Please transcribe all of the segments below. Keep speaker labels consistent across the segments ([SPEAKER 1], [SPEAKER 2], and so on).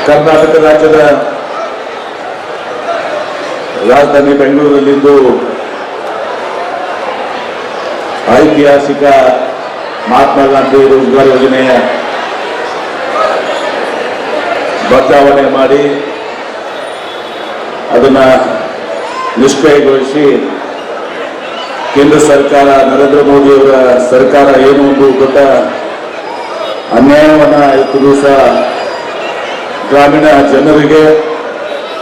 [SPEAKER 1] ಕರ್ನಾಟಕ ರಾಜ್ಯದ ರಾಜಧಾನಿ ಬೆಂಗಳೂರಿನಲ್ಲಿಂದು ಐತಿಹಾಸಿಕ ಮಹಾತ್ಮ ಗಾಂಧಿ ರೋಜ್ಗಾರ್ ಯೋಜನೆಯ ಬದಲಾವಣೆ ಮಾಡಿ ಅದನ್ನು ನಿಷ್ಕ್ರಿಯಗೊಳಿಸಿ ಕೇಂದ್ರ ಸರ್ಕಾರ ನರೇಂದ್ರ ಮೋದಿಯವರ ಸರ್ಕಾರ ಏನು ಒಂದು ದೊಡ್ಡ ಅನ್ಯಾಯವನ್ನು ಇವತ್ತು ದಿವಸ ಗ್ರಾಮೀಣ ಜನರಿಗೆ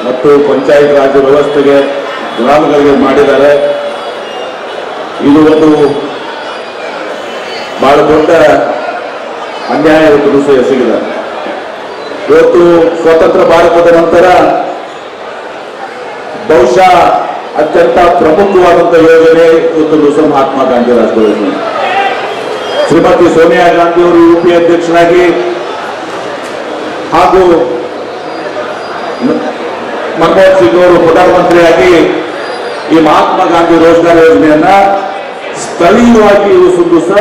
[SPEAKER 1] ಮತ್ತು ಪಂಚಾಯತ್ ರಾಜ್ ವ್ಯವಸ್ಥೆಗೆ ಗ್ರಾಮಗಳಿಗೆ ಮಾಡಿದ್ದಾರೆ. ಇದು ಒಂದು ಬಹಳ ದೊಡ್ಡ ಅನ್ಯಾಯ ಇವತ್ತು ದಿವಸ ಎಸಗಿದೆ. ಇವತ್ತು ಸ್ವತಂತ್ರ ಭಾರತದ ನಂತರ ಬಹುಶಃ ಅತ್ಯಂತ ಪ್ರಮುಖವಾದಂತಹ ಯೋಜನೆ ಇವತ್ತು ದಿವಸ ಮಹಾತ್ಮ ಗಾಂಧಿ ರಾಷ್ಟ್ರೀಯ ಯೋಜನೆ. ಶ್ರೀಮತಿ ಸೋನಿಯಾ ಗಾಂಧಿ ಅವರು ಯುಪಿಎ ಅಧ್ಯಕ್ಷರಾಗಿ ಹಾಗೂ ಮನಮೋಹನ್ ಸಿಂಗ್ ಅವರು ಪ್ರಧಾನಮಂತ್ರಿಯಾಗಿ ಈ ಮಹಾತ್ಮ ಗಾಂಧಿ ರೋಜ್ಗಾರ್ ಯೋಜನೆಯನ್ನ ಸ್ಥಳೀಯವಾಗಿ ದಿವಸ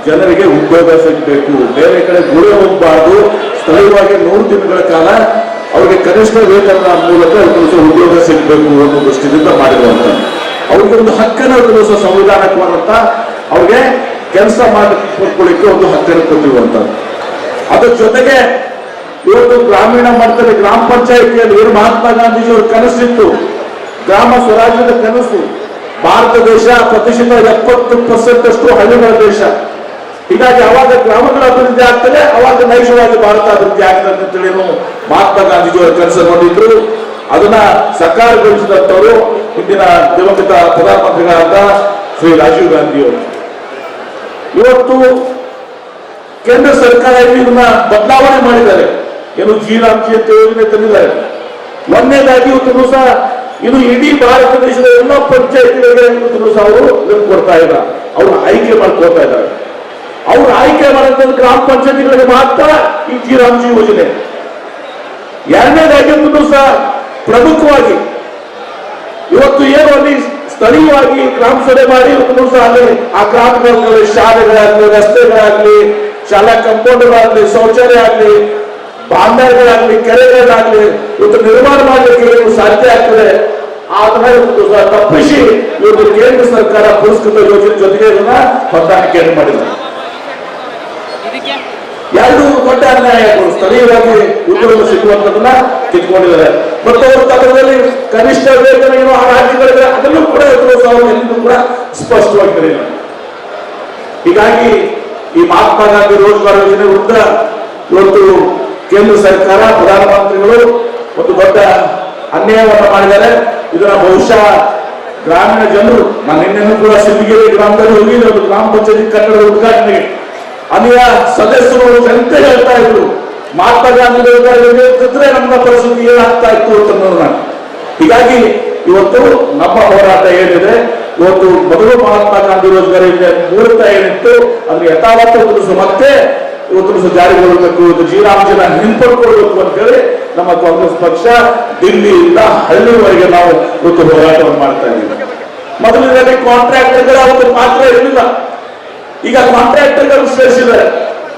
[SPEAKER 1] ಜನರಿಗೆ ಉದ್ಯೋಗ ಸಿಗಬೇಕು, ಬೇರೆ ಕಡೆ ಗುಳೆ ಹೋಗಬಾರ್ದು, ಸ್ಥಳೀಯವಾಗಿ 100 ದಿನಗಳ ಕಾಲ ಅವರಿಗೆ ಕನಿಷ್ಠ ವೇತನದ ಮೂಲಕ ಉದ್ಯೋಗ ಸಿಗಬೇಕು ಅನ್ನೋ ದೃಷ್ಟಿಯಿಂದ ಮಾಡಿರುವಂತ ಅವ್ರಿಗೆ ಒಂದು ಹಕ್ಕನ್ನು ದಿವಸ ಸಂವಿಧಾನಕ್ಕಂತ ಅವ್ರಿಗೆ ಕೆಲಸ ಮಾಡಿಕೊಳ್ಳಿಕ್ಕೆ ಒಂದು ಹಕ್ಕನ್ನು ಕೊಟ್ಟಿರುವಂತದ್ದು. ಅದ್ರ ಜೊತೆಗೆ ಇವತ್ತು ಗ್ರಾಮೀಣ ಮಟ್ಟದಲ್ಲಿ ಗ್ರಾಮ ಪಂಚಾಯಿತಿಯಲ್ಲಿ ಏನು ಮಹಾತ್ಮ ಗಾಂಧೀಜಿಯವರ ಕನಸಿತ್ತು, ಗ್ರಾಮ ಸ್ವರಾಜ್ಯದ ಕನಸು. ಭಾರತ ದೇಶ ಪ್ರತಿಶತ 70% ಹಳ್ಳಿಗಳ ದೇಶ. ಹೀಗಾಗಿ ಅವಾಗ ಗ್ರಾಮಗಳ ಅಭಿವೃದ್ಧಿ ಆಗ್ತದೆ, ಅವಾಗ ನೈಜವಾಗಿ ಭಾರತ ಅಭಿವೃದ್ಧಿ ಆಗ್ತದೆ ಅಂತೇಳಿ ಮಹಾತ್ಮ ಗಾಂಧೀಜಿಯವರ ಕನಸು ನೋಡಿದ್ರು. ಅದನ್ನ ಸಾಕಾರಗೊಳಿಸಿದಂತವರು ಹಿಂದಿನ ದಿವಂಗತ ಪ್ರಧಾನಮಂತ್ರಿಗಳಾದ ಶ್ರೀ ರಾಜೀವ್ ಗಾಂಧಿಯವರು. ಇವತ್ತು ಕೇಂದ್ರ ಸರ್ಕಾರ ಇದನ್ನ ಬದಲಾವಣೆ ಮಾಡಿದ್ದಾರೆ. ಏನು ಜೀರಾಮ್ಜಿ ಅಂತ ಯೋಜನೆ ತಂದಿದ್ದಾರೆ. ಒಂದನೇದಾಗಿ ಇವತ್ತು ದಿವಸ ಇದು ಇಡೀ ಭಾರತ ದೇಶದ ಎಲ್ಲ ಪಂಚಾಯತಿಗಳಿಗೆ ಇವತ್ತು ದಿವಸ ಅವರು ಕೊಡ್ತಾ ಇಲ್ಲ, ಅವರು ಆಯ್ಕೆ ಮಾಡ್ಕೊಳ್ತಾ ಇದ್ದಾರೆ. ಅವರು ಆಯ್ಕೆ ಮಾಡಿದ ಗ್ರಾಮ ಪಂಚಾಯತಿಗಳಿಗೆ ಮಾತ್ರ ಈ ಜೀರಾಮ್ಜಿ ಯೋಜನೆ. ಎರಡನೇದಾಗಿ ಇವತ್ತು ದಿವಸ ಪ್ರಮುಖವಾಗಿ ಇವತ್ತು ಏನು ಅಲ್ಲಿ ಸ್ಥಳೀಯವಾಗಿ ಗ್ರಾಮ ಸಭೆ ಮಾಡಿ ಇವತ್ತು ದಿವಸ ಅಲ್ಲಿ ಆ ಗ್ರಾಮಗಳಲ್ಲಿ ಶಾಲೆಗಳಾಗ್ಲಿ, ರಸ್ತೆಗಳಾಗ್ಲಿ, ಶಾಲಾ ಕಂಪೌಂಡ್ಗಳಾಗ್ಲಿ, ಶೌಚಾಲಯ ಆಗ್ಲಿ, ಬಾಂಧವ್ಯಗಳಾಗ್ಲಿ, ಕೆರೆಗಳಾಗ್ಲಿ ಇವತ್ತು ನಿರ್ಮಾಣ ಮಾಡಲಿಕ್ಕೆ ಏನು ಸಾಧ್ಯ ಆಗ್ತದೆ ಅದನ್ನ ತಪ್ಪಿಸಿ ಇವತ್ತು ಕೇಂದ್ರ ಸರ್ಕಾರ ಪುರಸ್ಕೃತ ಯೋಜನೆ ಜೊತೆಗೆ ಇದನ್ನ ಹೊಂದಾಣಿಕೆಯನ್ನು ಮಾಡಿದೆ. ಎರಡು ದೊಡ್ಡ ಅನ್ಯಾಯಗಳು. ಸ್ಥಳೀಯವಾಗಿ ಉದ್ಯೋಗ ಸಿಗುವಂತದನ್ನ ಕಿತ್ಕೊಂಡಿದ್ದಾರೆ. ಮತ್ತು ಅವರು ತತ್ವದಲ್ಲಿ ಕನಿಷ್ಠ ವೇತನ ಏನು ಆ ರಾಜ್ಯಗಳಿಗೆ ಅದನ್ನು ಕೂಡ ಎಲ್ಲಿಂದ ಕೂಡ ಸ್ಪಷ್ಟವಾಗಿ ತಿಳಿಯಿಲ್ಲ. ಹೀಗಾಗಿ ಈ ಮಹಾತ್ಮ ಗಾಂಧಿ ರೋಜ್ಗಾರ್ ಯೋಜನೆ ವಿರುದ್ಧ ಇವತ್ತು ಕೇಂದ್ರ ಸರ್ಕಾರ ಪ್ರಧಾನಮಂತ್ರಿಗಳು ಒಂದು ದೊಡ್ಡ ಅನ್ಯಾಯವನ್ನು ಮಾಡಿದ್ದಾರೆ. ಇದನ್ನ ಬಹುಶಃ ಗ್ರಾಮೀಣ ಜನರು, ನಾನು ನಿನ್ನೆ ಕೂಡ ಸಿದ್ಧಗಿರಿ ಗ್ರಾಮದಲ್ಲಿ ಹೋಗಿದ್ದೆ, ಒಂದು ಗ್ರಾಮ ಪಂಚಾಯತಿ ಕಟ್ಟಡದ ಉದ್ಘಾಟನೆಗೆ. ಅಲ್ಲಿಯ ಸದಸ್ಯರು ಜನತೆ ಹೇಳ್ತಾ ಇದ್ರು, ಮಹಾತ್ಮ ಗಾಂಧಿ ಇರ್ತಿದ್ರೆ ನಮ್ಮ ಪರಿಸ್ಥಿತಿ ಏನಾಗ್ತಾ ಇತ್ತು ಅಂತ. ಹೀಗಾಗಿ ಇವತ್ತು ನಮ್ಮ ಹೋರಾಟ ಏನಿದೆ, ಇವತ್ತು ಮೊದಲು ಮಹಾತ್ಮ ಗಾಂಧಿ ರೋಜ್ಗಾರ್ ಯೋಜನೆ ಮುಹೂರ್ತ ಏನಿತ್ತು ಅದನ್ನು ಯಥಾವತ್ತು ಮತ್ತೆ ಇವತ್ತು ಜಾರಿಗೊಳ್ಳಬೇಕು, ಇದು ಜೀರಾಮ್ಜಿನ ಹಿಂಪಡ್ಕೊಳ್ಬೇಕು ಅಂತ ಹೇಳಿ ನಮ್ಮ ಕಾಂಗ್ರೆಸ್ ಪಕ್ಷ ದಿಲ್ಲಿಯಿಂದ ಹಳ್ಳಿವರೆಗೆ ನಾವು ಇವತ್ತು ಹೋರಾಟವನ್ನು ಮಾಡ್ತಾ ಇದ್ದೀವಿ. ಮೊದಲಿನಲ್ಲಿ ಕಾಂಟ್ರಾಕ್ಟರ್ಗಳ ಒಂದು ಪಾತ್ರ ಇರಲಿಲ್ಲ, ಈಗ ಕಾಂಟ್ರಾಕ್ಟರ್ಗಳು ಸೇರಿಸಿದ್ದಾರೆ.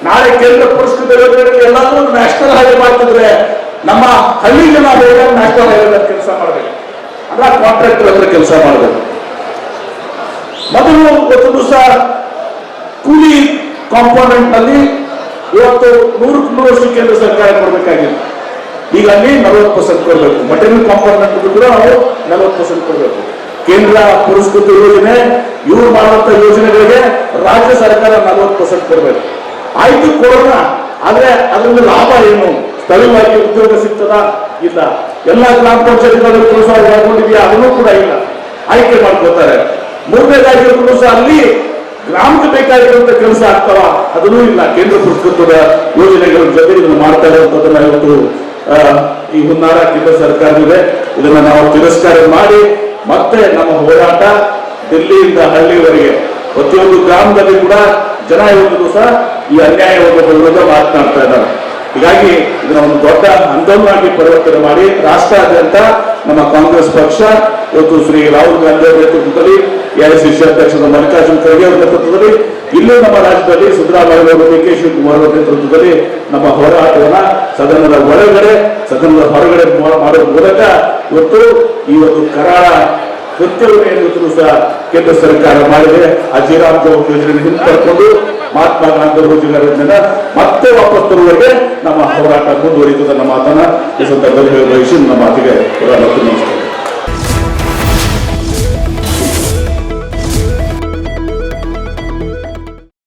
[SPEAKER 1] ನಾಳೆ ಕೇಂದ್ರ ಪುರಸ್ಕೃತ ಯೋಜನೆಗಳಿಗೆ ಎಲ್ಲಾದ್ರೂ ನ್ಯಾಷನಲ್ ಹೈವೇ ಮಾಡ್ತಿದ್ರೆ ನಮ್ಮ ಹಳ್ಳಿಗೆ ನಾವು ನ್ಯಾಷನಲ್ ಹೈವೇ ಕೆಲಸ ಮಾಡಬೇಕು, ಅಂದ್ರೆ ಕಾಂಟ್ರಾಕ್ಟರ್ ಹತ್ರ ಕೆಲಸ ಮಾಡಬೇಕು. ಮೊದಲು ಒಂದು ದಿವಸ ಕೂಲಿ ಕಾಂಪೋನೆಂಟ್ ನಲ್ಲಿ ಇವತ್ತು 100% ಕೇಂದ್ರ ಸರ್ಕಾರ ಕೊಡಬೇಕಾಗಿತ್ತು. ಈಗ ಅಲ್ಲಿ 40% ಕೊಡಬೇಕು. ಮಟೀರಿಯಲ್ ಕಾಂಪೋನೆಂಟ್ ಕೂಡ ನಾವು 40% ಕೊಡಬೇಕು. ಕೇಂದ್ರ ಪುರಸ್ಕೃತ ಯೋಜನೆ ಇವ್ರು ಮಾಡುವಂತ ಯೋಜನೆಗಳಿಗೆ ರಾಜ್ಯ ಸರ್ಕಾರ 40% ಕೊಡಬೇಕು. ಆಯ್ತು ಕೊಡೋಣ, ಆದ್ರೆ ಅದರಿಂದ ಲಾಭ ಏನು? ಸ್ಥಳೀಯವಾಗಿ ಉದ್ಯೋಗ ಸಿಗ್ತದ? ಇಲ್ಲ. ಎಲ್ಲ ಗ್ರಾಮ ಪಂಚಾಯತ್ಗಳಲ್ಲಿ ಕೆಲಸ ಮಾಡ್ಕೊಂಡಿದ್ಯಾ? ಅದನ್ನು ಕೂಡ ಇಲ್ಲ, ಆಯ್ಕೆ ಮಾಡ್ಕೋತಾರೆ. ಮೂರನೇದಾಗಿ ಅಲ್ಲಿ ಗ್ರಾಮಕ್ಕೆ ಬೇಕಾಗಿರುವಂತ ಕೆಲಸ ಆಗ್ತಾವ? ಅದನ್ನೂ ಇಲ್ಲ. ಕೇಂದ್ರ ಪುರಸ್ಕೃತದ ಯೋಜನೆಗಳ ಜೊತೆ ಇದನ್ನು ಮಾಡ್ತಾ ಇರುವಂತದನ್ನ ಇವತ್ತು ಈ ಹುನ್ನಾರ ಕೇಂದ್ರ ಸರ್ಕಾರವಿದೆ. ಇದನ್ನ ನಾವು ತಿರಸ್ಕಾರ ಮಾಡಿ ಮತ್ತೆ ನಮ್ಮ ಹೋರಾಟ ದಿಲ್ಲಿಯಿಂದ ಹಳ್ಳಿವರೆಗೆ ಪ್ರತಿಯೊಂದು ಗ್ರಾಮದಲ್ಲಿ ಕೂಡ ಜನ ಇವತ್ತು ದಿವಸ ಈ ಅನ್ಯಾಯವನ್ನು ವಿರುದ್ಧ ಮಾತನಾಡ್ತಾ ಇದ್ದಾರೆ. ಹೀಗಾಗಿ ಇದನ್ನ ಒಂದು ದೊಡ್ಡ ಆಂದೋಲನವಾಗಿ ಪರಿವರ್ತನೆ ಮಾಡಿ ರಾಷ್ಟ್ರಾದ್ಯಂತ ನಮ್ಮ ಕಾಂಗ್ರೆಸ್ ಪಕ್ಷ ಇವತ್ತು ಶ್ರೀ ರಾಹುಲ್ ಗಾಂಧಿ ಅವರ ನೇತೃತ್ವದಲ್ಲಿ, ಎಐಸಿಸಿ ಅಧ್ಯಕ್ಷರಾದ ಮಲ್ಲಿಕಾರ್ಜುನ ಖರ್ಗೆ ಅವರ ನೇತೃತ್ವದಲ್ಲಿ ಇಲ್ಲೂ ನಮ್ಮ ರಾಜ್ಯದಲ್ಲಿ ಸಿದ್ದರಾಮಯ್ಯ ಅವರು, ಡಿ ಕೆ ಶಿವಕುಮಾರ್ ಅವರ ನೇತೃತ್ವದಲ್ಲಿ ನಮ್ಮ ಹೋರಾಟವನ್ನ ಸದನದ ಒಳಗಡೆ, ಸದನದ ಹೊರಗಡೆ ಮಾಡುವ ಮೂಲಕ ಇವತ್ತು ಈ ಒಂದು ಕರಾಳ ಕೃತ್ಯವನ್ನು ಏನಿವತ್ತು ಸಹ ಕೇಂದ್ರ ಸರ್ಕಾರ ಮಾಡಿದೆ. ಅಜಿರಾಮ್ ಜೋಗ್ ಯೋಜನೆ ಹಿಂಪಡ್ಕೊಂಡು ಮಹಾತ್ಮ ಗಾಂಧಿ ರೋಜ್ಗಾರ್ ಯೋಜನೆ ಮತ್ತೆ ವಾಪಸ್ ತರುವವರೆಗೆ ನಮ್ಮ ಹೋರಾಟ ಮುಂದುವರಿಯುತ್ತದೆ. ನಮ್ಮ ಮಾತನ್ನ ಈ ಸಂದರ್ಭದಲ್ಲಿ ಬಯಸಿ ನಮ್ಮ ಮಾತಿಗೆ